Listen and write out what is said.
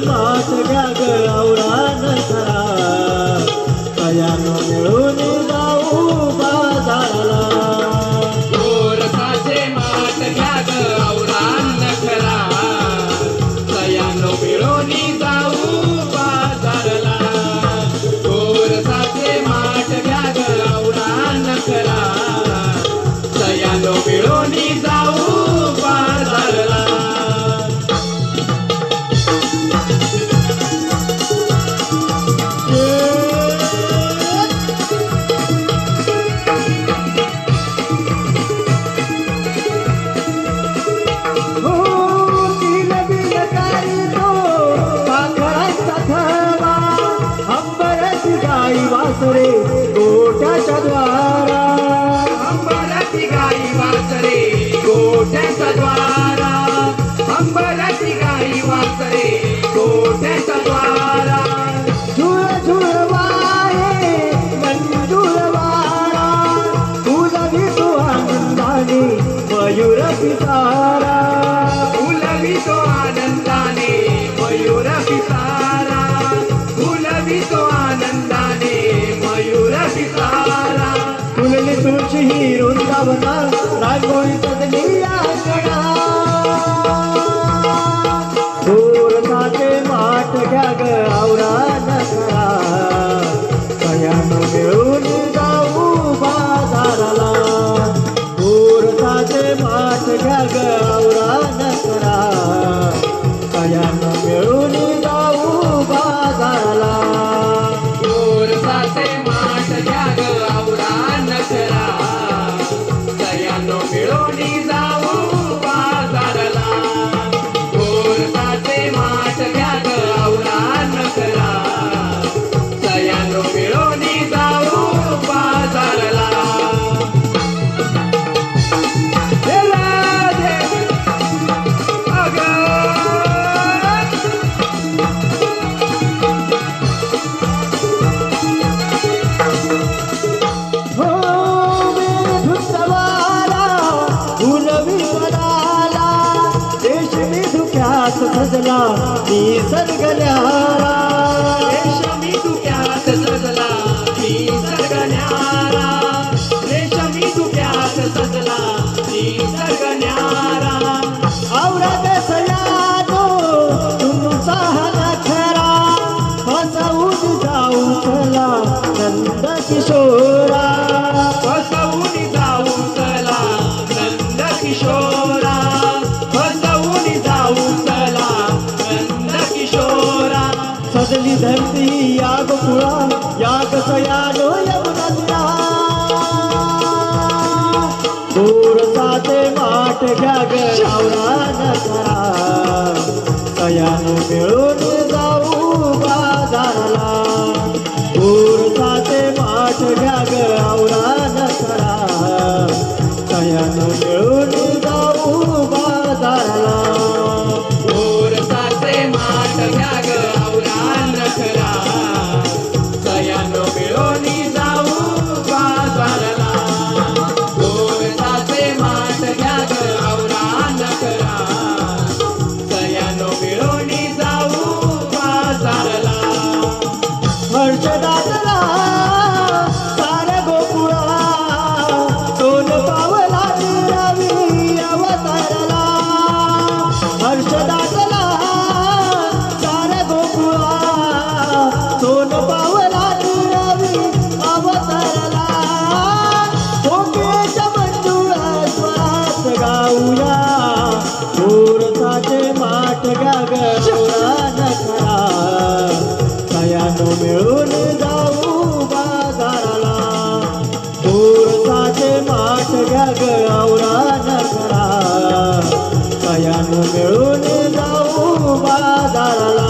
माठ घ्या ग औरान करा सयानो मिळून जाऊ बाजाराला गोरसाचे माठ घ्या ग औरान करा सयानो मिळून जाऊ बाजारला गोरसाचे माठ घ्या ग औरान करा सयानो मिळून जाऊ बाजारला वासरे गोठ्याच्या द्वारा अंबराची गाई वासरे गोठ्याच्या द्वारा अंबराची गाई वासरे गोठ्याच्या द्वारा झुळ झुळ वाहे मंजूळ वारा फुलवी तो आनंदाने मयूर पिसारा फुलवी तो आनंदाने मयूर पिसारा फुलवी तो आनंदाने मयूर पिसारा फुलली तुळशी ही वृंदावना रांगोळी सजली आंगणा गोरसाचे माठ घ्या ग औरान करा सयानो मिळून जाऊ बाजाराला गोरसाचे माठ घ्या ग औरान करा सयानो मिळून जाऊ बाजाराला गोरसाचे माठ घ्या ग औरान करा सयानो मिळून जाऊ बाजारला गोरसाचे माठ घ्या ग औरान करा सयानो मिळून जाऊ बाजारला हे राधे अगं हो मेघसवारा फुलवी वनाला रेशमी धुक्यात सजला निसर्ग न्यारा रेशमी धुक्यात सजला निसर्ग न्यारा रेशमी धुक्यात सजला निसर्ग न्यारा आवरात सयानो तुमचा हा नखरा फसवून जाऊ चला नंद किशोरा फसवून जाऊ चला नंद किशोरा फसवून जाऊ चला नंद किशोरा सजली धरती याग पुळा याग सयानो यमुना गोरसाचे माठ घ्या ग औरान करा सयानो मिळून जाऊ बाजाराला गोरसाचे माठ घ्या ग औरान करा सयानो मिळून जाऊ बाजाराला गोरसाचे माठ घ्या ग औरान करा सयानो मिळून जाऊ बाजारला गोरसाचे माठ घ्या ग औरान करा सयानो मिळून जाऊ बाजारला हर्षदातला सार गोकुळा सोन पावला रवी अवतारला हर्षदातला सार गोकुळा सोन पावला रवी अवतारला कोकिळेच्या मंजुळा स्वरात गाऊया गोरसाचे माठ घ्या ग औरान करा सयानो मिळून जाऊ बाजाराला गोरसाचे माठ घ्या ग औरान करा सयानो मिळून जाऊ बाजाराला